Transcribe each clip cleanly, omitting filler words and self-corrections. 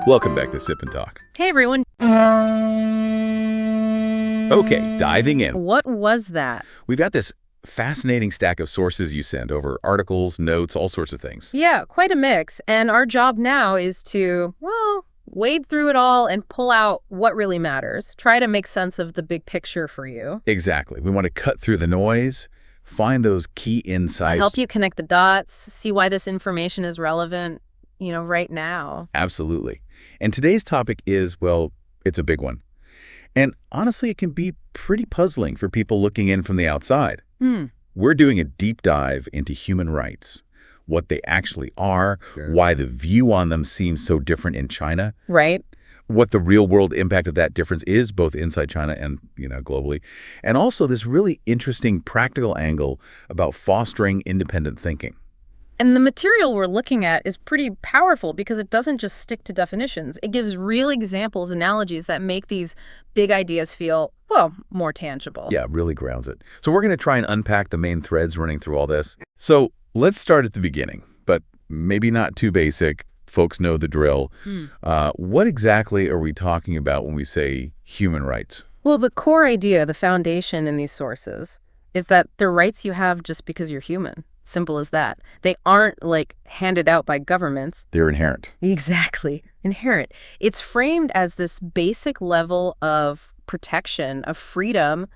Welcome back to Sip and Talk. Hey, everyone. Okay, diving in. What was that? We've got this fascinating stack of sources you sent over articles, notes, all sorts of things. Yeah, quite a mix. And our job now is to, wade through it all and pull out what really matters. Try to make sense of the big picture for you. Exactly. We want to cut through the noise, find those key insights. Help you connect the dots, see why this information is relevant, right now. Absolutely. And today's topic is, it's a big one. And honestly, it can be pretty puzzling for people looking in from the outside. We're doing a deep dive into human rights, what they actually are, why the view on them seems so different in China. Right. What the real-world impact of that difference is, both inside China and, globally. And also this really interesting practical angle about fostering independent thinking. And the material we're looking at is pretty powerful because it doesn't just stick to definitions. It gives real examples, analogies that make these big ideas feel, more tangible. Yeah, really grounds it. So we're going to try and unpack the main threads running through all this. So let's start at the beginning, but maybe not too basic. Folks know the drill. What exactly are we talking about when we say human rights? Well, the core idea, the foundation in these sources, is that they're rights you have just because you're human. Simple as that. They aren't, handed out by governments. They're inherent. Exactly. Inherent. It's framed as this basic level of protection, of freedom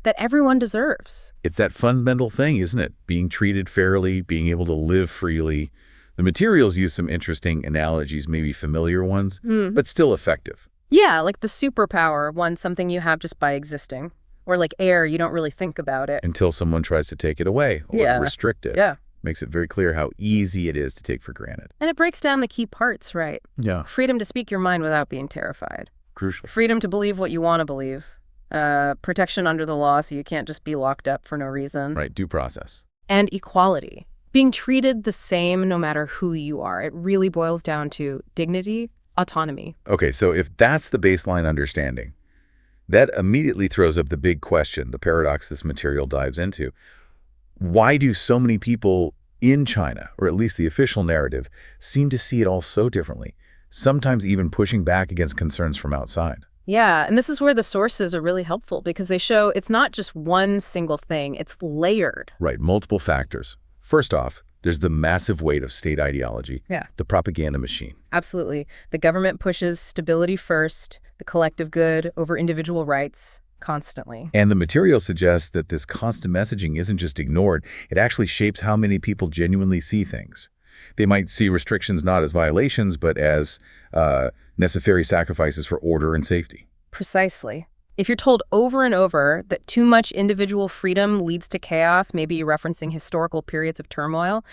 that everyone deserves. It's that fundamental thing, isn't it? Being treated fairly, being able to live freely. The materials use some interesting analogies, maybe familiar ones, but still effective. Yeah, like the superpower one, something you have just by existing. Or like air, you don't really think about it. Until someone tries to take it away or restrict it. Yeah. Makes it very clear how easy it is to take for granted. And it breaks down the key parts, right? Yeah. Freedom to speak your mind without being terrified. Crucial. Freedom to believe what you want to believe. Protection under the law so you can't just be locked up for no reason. Right, due process. And equality. Being treated the same no matter who you are. It really boils down to dignity, autonomy. Okay, so if that's the baseline understanding, that immediately throws up the big question, the paradox this material dives into. Why do so many people in China, or at least the official narrative, seem to see it all so differently, sometimes even pushing back against concerns from outside? Yeah, and this is where the sources are really helpful because they show it's not just one single thing, it's layered. Right, multiple factors. First off, there's the massive weight of state ideology, the propaganda machine. Absolutely. The government pushes stability first, the collective good over individual rights constantly. And the material suggests that this constant messaging isn't just ignored, it actually shapes how many people genuinely see things. They might see restrictions not as violations, but as necessary sacrifices for order and safety. Precisely. If you're told over and over that too much individual freedom leads to chaos, maybe you're referencing historical periods of turmoil,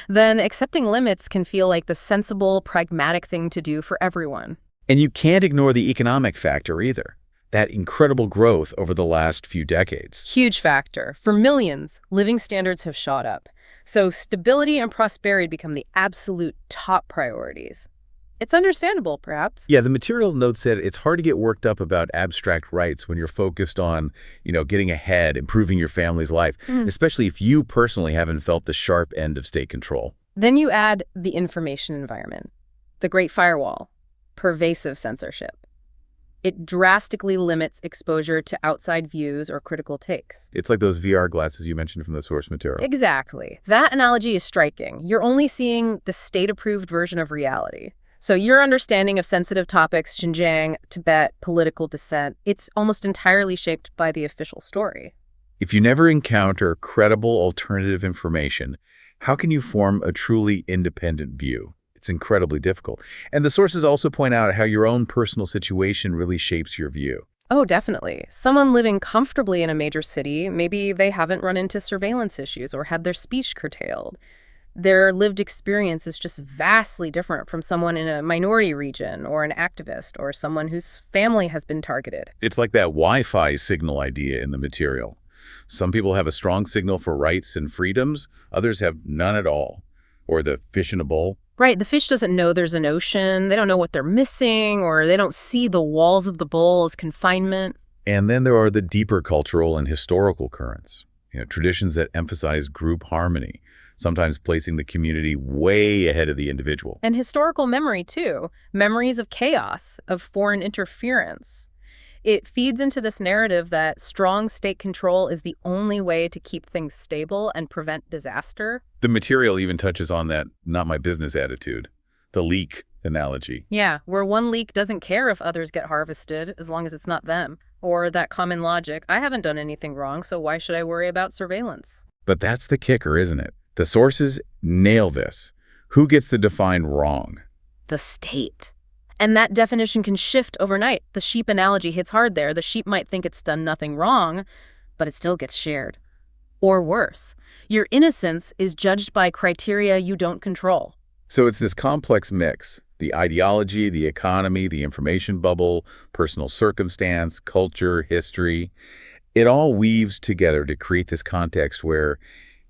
then accepting limits can feel like the sensible, pragmatic thing to do for everyone. And you can't ignore the economic factor either. That incredible growth over the last few decades. Huge factor. For millions, living standards have shot up. So stability and prosperity become the absolute top priorities. It's understandable, perhaps. Yeah, the material note said it's hard to get worked up about abstract rights when you're focused on, getting ahead, improving your family's life, especially if you personally haven't felt the sharp end of state control. Then you add the information environment, the Great Firewall, pervasive censorship. It drastically limits exposure to outside views or critical takes. It's like those VR glasses you mentioned from the source material. Exactly. That analogy is striking. You're only seeing the state-approved version of reality. So your understanding of sensitive topics, Xinjiang, Tibet, political dissent, it's almost entirely shaped by the official story. If you never encounter credible alternative information, how can you form a truly independent view? It's incredibly difficult. And the sources also point out how your own personal situation really shapes your view. Oh, definitely. Someone living comfortably in a major city, maybe they haven't run into surveillance issues or had their speech curtailed. Their lived experience is just vastly different from someone in a minority region or an activist or someone whose family has been targeted. It's like that Wi-Fi signal idea in the material. Some people have a strong signal for rights and freedoms, others have none at all. Or the fish in a bowl. Right, the fish doesn't know there's an ocean, they don't know what they're missing, or they don't see the walls of the bowl as confinement. And then there are the deeper cultural and historical currents, traditions that emphasize group harmony, sometimes placing the community way ahead of the individual. And historical memory, too. Memories of chaos, of foreign interference. It feeds into this narrative that strong state control is the only way to keep things stable and prevent disaster. The material even touches on that not my business attitude, the leak analogy. Yeah, where one leak doesn't care if others get harvested as long as it's not them. Or that common logic, I haven't done anything wrong, so why should I worry about surveillance? But that's the kicker, isn't it? The sources nail this. Who gets to define wrong? The state. And that definition can shift overnight. The sheep analogy hits hard there. The sheep might think it's done nothing wrong, but it still gets shared. Or worse, your innocence is judged by criteria you don't control. So it's this complex mix. The ideology, the economy, the information bubble, personal circumstance, culture, history. It all weaves together to create this context where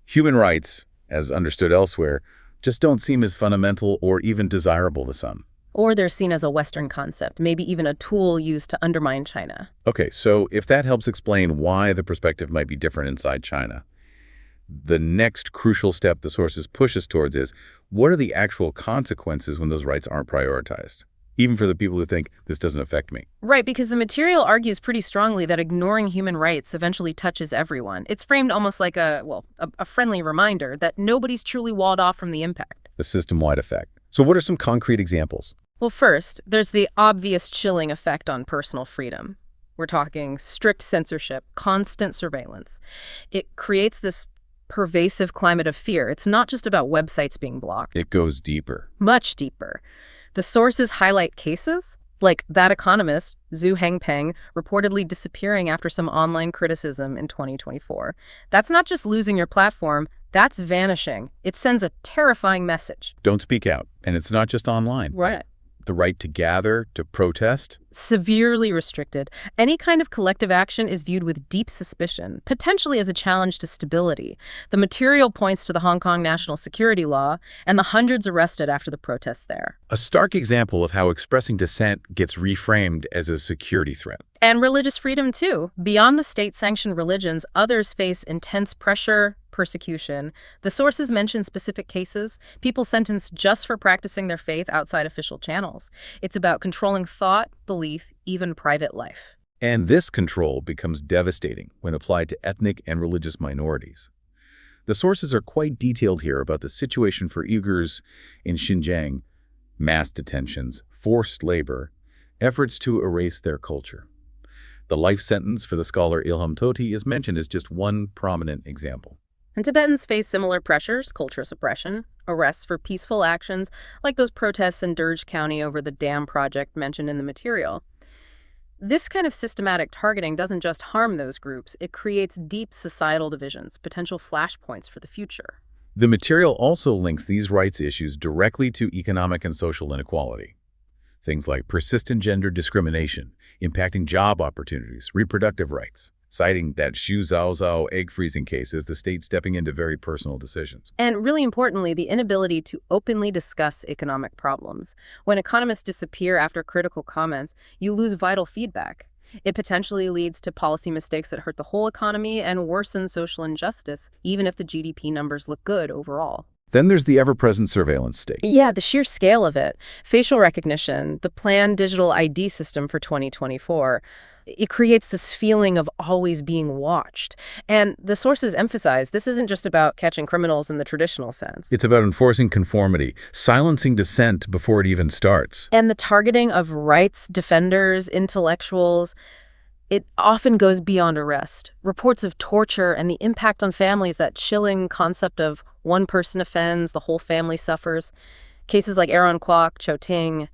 human rights, as understood elsewhere, just don't seem as fundamental or even desirable to some. Or they're seen as a Western concept, maybe even a tool used to undermine China. Okay, so if that helps explain why the perspective might be different inside China, the next crucial step the sources push us towards is, what are the actual consequences when those rights aren't prioritized? Even for the people who think this doesn't affect me. Right, because the material argues pretty strongly that ignoring human rights eventually touches everyone. It's framed almost like a friendly reminder that nobody's truly walled off from the impact. The system-wide effect. So what are some concrete examples? Well, first, there's the obvious chilling effect on personal freedom. We're talking strict censorship, constant surveillance. It creates this pervasive climate of fear. It's not just about websites being blocked. It goes deeper. Much deeper. The sources highlight cases, like that economist, Zhu Hengpeng, reportedly disappearing after some online criticism in 2024. That's not just losing your platform, that's vanishing. It sends a terrifying message. Don't speak out. And it's not just online. Right. The right to gather, to protest. Severely restricted. Any kind of collective action is viewed with deep suspicion, potentially as a challenge to stability. The material points to the Hong Kong national security law and the hundreds arrested after the protests there. A stark example of how expressing dissent gets reframed as a security threat. And religious freedom, too. Beyond the state-sanctioned religions, others face intense pressure, persecution. The sources mention specific cases, people sentenced just for practicing their faith outside official channels. It's about controlling thought, belief, even private life. And this control becomes devastating when applied to ethnic and religious minorities. The sources are quite detailed here about the situation for Uyghurs in Xinjiang, mass detentions, forced labor, efforts to erase their culture. The life sentence for the scholar Ilham Tohti is mentioned as just one prominent example. And Tibetans face similar pressures, culture suppression, arrests for peaceful actions, like those protests in Derge County over the dam project mentioned in the material. This kind of systematic targeting doesn't just harm those groups, it creates deep societal divisions, potential flashpoints for the future. The material also links these rights issues directly to economic and social inequality. Things like persistent gender discrimination, impacting job opportunities, reproductive rights, citing that Xu Zhaozhao egg freezing case as the state stepping into very personal decisions. And really importantly, the inability to openly discuss economic problems. When economists disappear after critical comments, you lose vital feedback. It potentially leads to policy mistakes that hurt the whole economy and worsen social injustice, even if the GDP numbers look good overall. Then there's the ever-present surveillance state. Yeah, the sheer scale of it. Facial recognition, the planned digital ID system for 2024, it creates this feeling of always being watched. And the sources emphasize this isn't just about catching criminals in the traditional sense. It's about enforcing conformity, silencing dissent before it even starts. And the targeting of rights defenders, intellectuals, it often goes beyond arrest. Reports of torture and the impact on families, that chilling concept of one person offends, the whole family suffers. Cases like Aaron Kwok, Cho Ting,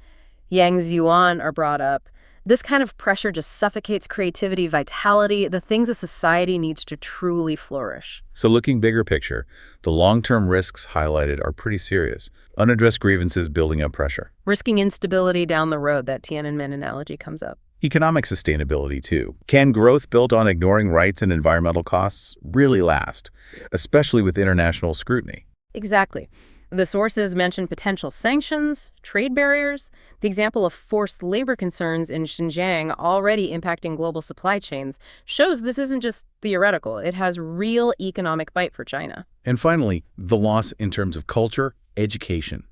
Yang Ziyuan are brought up. This kind of pressure just suffocates creativity, vitality, the things a society needs to truly flourish. So looking bigger picture, the long-term risks highlighted are pretty serious. Unaddressed grievances building up pressure. Risking instability down the road, that Tiananmen analogy comes up. Economic sustainability, too. Can growth built on ignoring rights and environmental costs really last, especially with international scrutiny? Exactly. The sources mention potential sanctions, trade barriers, the example of forced labor concerns in Xinjiang already impacting global supply chains shows this isn't just theoretical. It has real economic bite for China. And finally, the loss in terms of culture, education,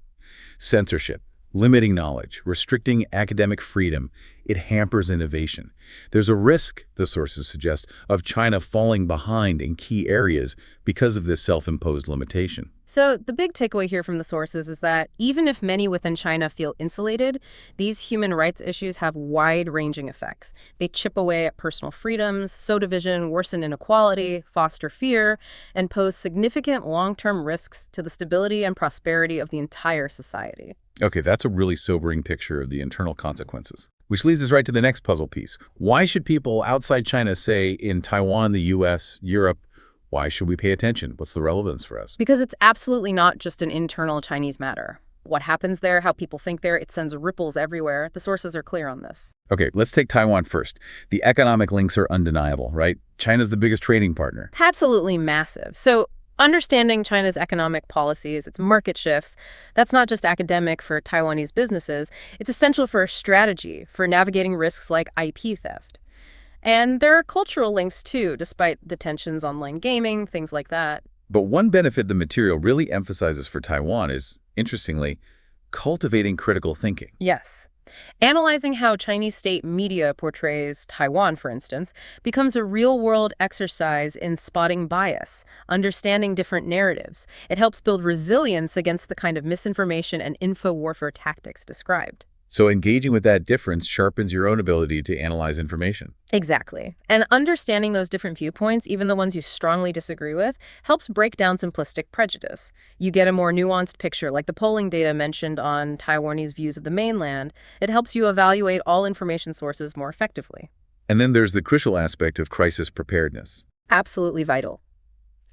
censorship, limiting knowledge, restricting academic freedom. It hampers innovation. There's a risk, the sources suggest, of China falling behind in key areas because of this self-imposed limitation. So the big takeaway here from the sources is that even if many within China feel insulated, these human rights issues have wide-ranging effects. They chip away at personal freedoms, sow division, worsen inequality, foster fear, and pose significant long-term risks to the stability and prosperity of the entire society. Okay, that's a really sobering picture of the internal consequences. Which leads us right to the next puzzle piece. Why should people outside China, say in Taiwan, the US, Europe, why should we pay attention? What's the relevance for us? Because it's absolutely not just an internal Chinese matter. What happens there, how people think there, it sends ripples everywhere. The sources are clear on this. Okay, let's take Taiwan first. The economic links are undeniable, right? China's the biggest trading partner. It's absolutely massive. So understanding China's economic policies, its market shifts, that's not just academic for Taiwanese businesses. It's essential for strategy, for navigating risks like IP theft. And there are cultural links, too, despite the tensions, online gaming, things like that. But one benefit the material really emphasizes for Taiwan is, interestingly, cultivating critical thinking. Yes. Analyzing how Chinese state media portrays Taiwan, for instance, becomes a real-world exercise in spotting bias, understanding different narratives. It helps build resilience against the kind of misinformation and info warfare tactics described. So engaging with that difference sharpens your own ability to analyze information. Exactly. And understanding those different viewpoints, even the ones you strongly disagree with, helps break down simplistic prejudice. You get a more nuanced picture, like the polling data mentioned on Taiwanese views of the mainland. It helps you evaluate all information sources more effectively. And then there's the crucial aspect of crisis preparedness. Absolutely vital.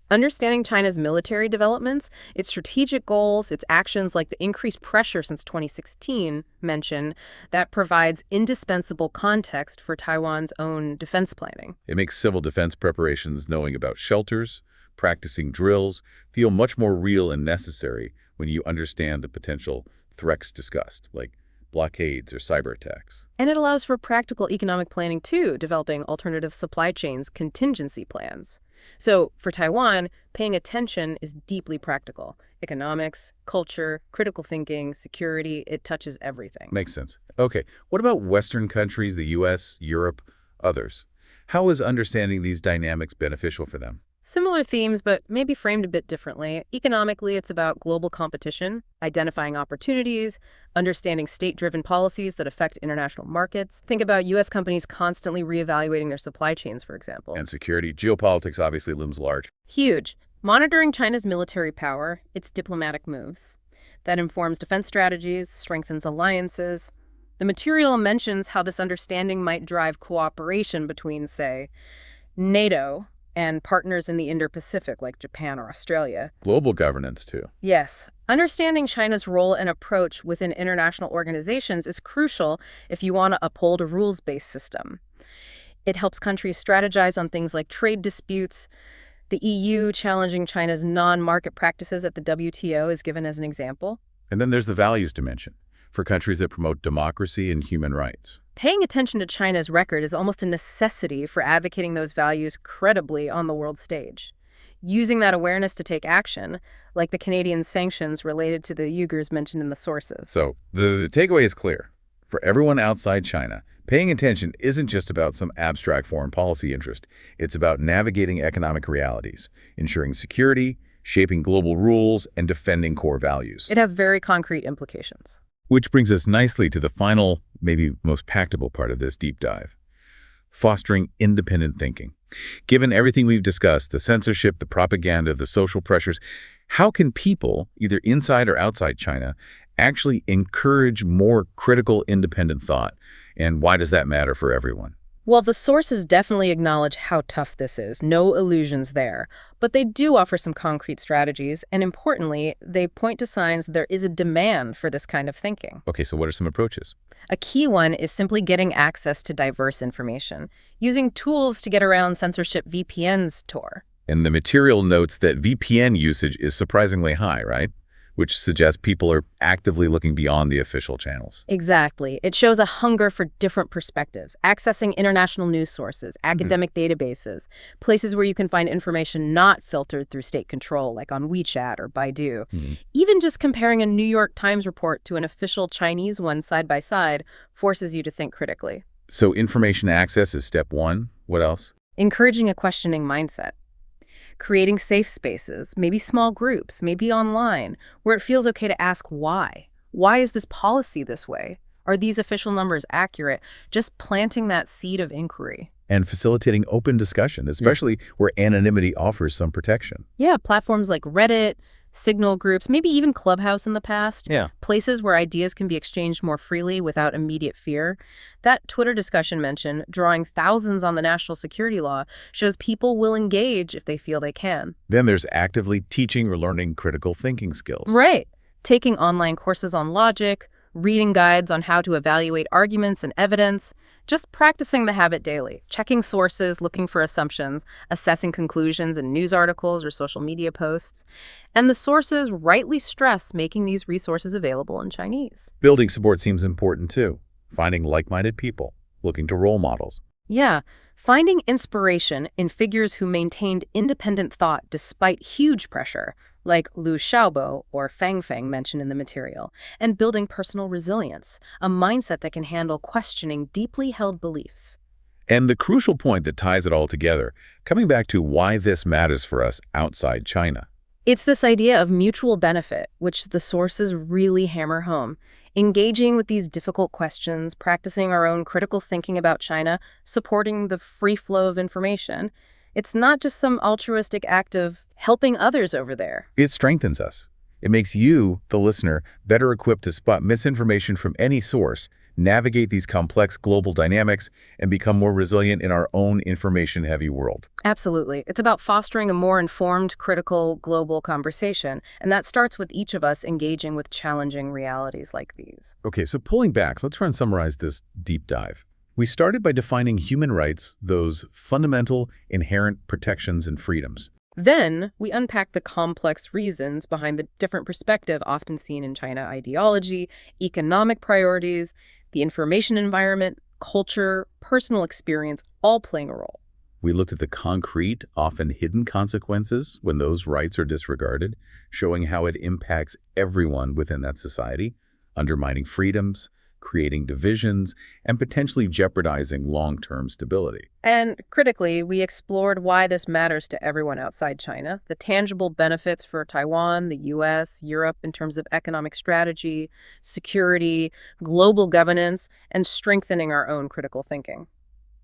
Understanding China's military developments, its strategic goals, its actions like the increased pressure since 2016 mention, that provides indispensable context for Taiwan's own defense planning. It makes civil defense preparations, knowing about shelters, practicing drills, feel much more real and necessary when you understand the potential threats discussed, like blockades or cyber attacks. And it allows for practical economic planning too, developing alternative supply chains, contingency plans. So for Taiwan, paying attention is deeply practical. Economics, culture, critical thinking, security, it touches everything. Makes sense. Okay, what about Western countries, the US, Europe, others? How is understanding these dynamics beneficial for them? Similar themes, but maybe framed a bit differently. Economically, it's about global competition, identifying opportunities, understanding state-driven policies that affect international markets. Think about U.S. companies constantly reevaluating their supply chains, for example. And security, geopolitics obviously looms large. Huge. Monitoring China's military power, its diplomatic moves. That informs defense strategies, strengthens alliances. The material mentions how this understanding might drive cooperation between, say, NATO and partners in the Indo-Pacific like Japan or Australia. Global governance, too. Yes. Understanding China's role and approach within international organizations is crucial if you want to uphold a rules-based system. It helps countries strategize on things like trade disputes. The EU challenging China's non-market practices at the WTO is given as an example. And then there's the values dimension, for countries that promote democracy and human rights. Paying attention to China's record is almost a necessity for advocating those values credibly on the world stage. Using that awareness to take action, like the Canadian sanctions related to the Uyghurs mentioned in the sources. So the takeaway is clear. For everyone outside China, paying attention isn't just about some abstract foreign policy interest. It's about navigating economic realities, ensuring security, shaping global rules, and defending core values. It has very concrete implications. Which brings us nicely to the final, maybe most pactable part of this deep dive. Fostering independent thinking. Given everything we've discussed, the censorship, the propaganda, the social pressures, how can people, either inside or outside China, actually encourage more critical, independent thought? And why does that matter for everyone? Well, the sources definitely acknowledge how tough this is. No illusions there. But they do offer some concrete strategies, and importantly, they point to signs there is a demand for this kind of thinking. Okay, so what are some approaches? A key one is simply getting access to diverse information, using tools to get around censorship VPNs, Tor. And the material notes that VPN usage is surprisingly high, right? which suggests people are actively looking beyond the official channels. Exactly. It shows a hunger for different perspectives, accessing international news sources, academic databases, places where you can find information not filtered through state control, like on WeChat or Baidu. Even just comparing a New York Times report to an official Chinese one side by side forces you to think critically. So information access is step one. What else? Encouraging a questioning mindset. Creating safe spaces, maybe small groups, maybe online, where it feels okay to ask why. Why is this policy this way? Are these official numbers accurate? Just planting that seed of inquiry. And facilitating open discussion, especially where anonymity offers some protection. Yeah, platforms like Reddit, Signal groups, maybe even Clubhouse in the past. Yeah. Places where ideas can be exchanged more freely without immediate fear. That Twitter discussion mentioned, drawing thousands on the national security law, shows people will engage if they feel they can. Then there's actively teaching or learning critical thinking skills. Right. Taking online courses on logic, reading guides on how to evaluate arguments and evidence, just practicing the habit daily, checking sources, looking for assumptions, assessing conclusions in news articles or social media posts. And the sources rightly stress making these resources available in Chinese. Building support seems important too. Finding like-minded people, looking to role models. Yeah, finding inspiration in figures who maintained independent thought despite huge pressure, like Liu Xiaobo or Fang Fang mentioned in the material, and building personal resilience, a mindset that can handle questioning deeply held beliefs. And the crucial point that ties it all together, coming back to why this matters for us outside China. It's this idea of mutual benefit, which the sources really hammer home. Engaging with these difficult questions, practicing our own critical thinking about China, supporting the free flow of information. It's not just some altruistic act of helping others over there. It strengthens us. It makes you, the listener, better equipped to spot misinformation from any source, navigate these complex global dynamics, and become more resilient in our own information-heavy world. Absolutely. It's about fostering a more informed, critical, global conversation, and that starts with each of us engaging with challenging realities like these. Okay, so pulling back, let's try and summarize this deep dive. We started by defining human rights, those fundamental, inherent protections and freedoms. Then, we unpack the complex reasons behind the different perspective often seen in China ideology, economic priorities, the information environment, culture, personal experience, all playing a role. We looked at the concrete, often hidden consequences when those rights are disregarded, showing how it impacts everyone within that society, undermining freedoms, creating divisions, and potentially jeopardizing long-term stability. And critically, we explored why this matters to everyone outside China, the tangible benefits for Taiwan, the US, Europe in terms of economic strategy, security, global governance, and strengthening our own critical thinking.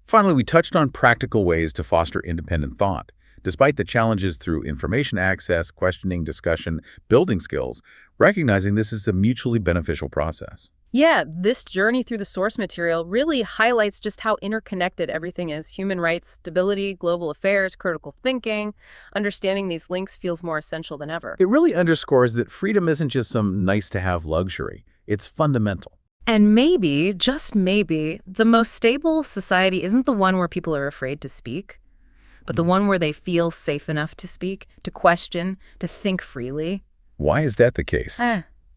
Finally, we touched on practical ways to foster independent thought. Despite the challenges through information access, questioning, discussion, building skills, recognizing this is a mutually beneficial process. Yeah, this journey through the source material really highlights just how interconnected everything is. Human rights, stability, global affairs, critical thinking. Understanding these links feels more essential than ever. It really underscores that freedom isn't just some nice-to-have luxury. It's fundamental. And maybe, just maybe, the most stable society isn't the one where people are afraid to speak, but the one where they feel safe enough to speak, to question, to think freely. Why is that the case?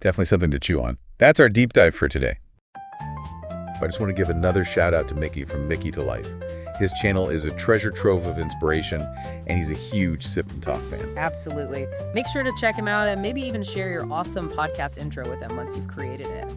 Definitely something to chew on. That's our deep dive for today. I just want to give another shout out to Mickey from Mickey to Life. His channel is a treasure trove of inspiration, and he's a huge Sip&Talk fan. Absolutely. Make sure to check him out and maybe even share your awesome podcast intro with him once you've created it.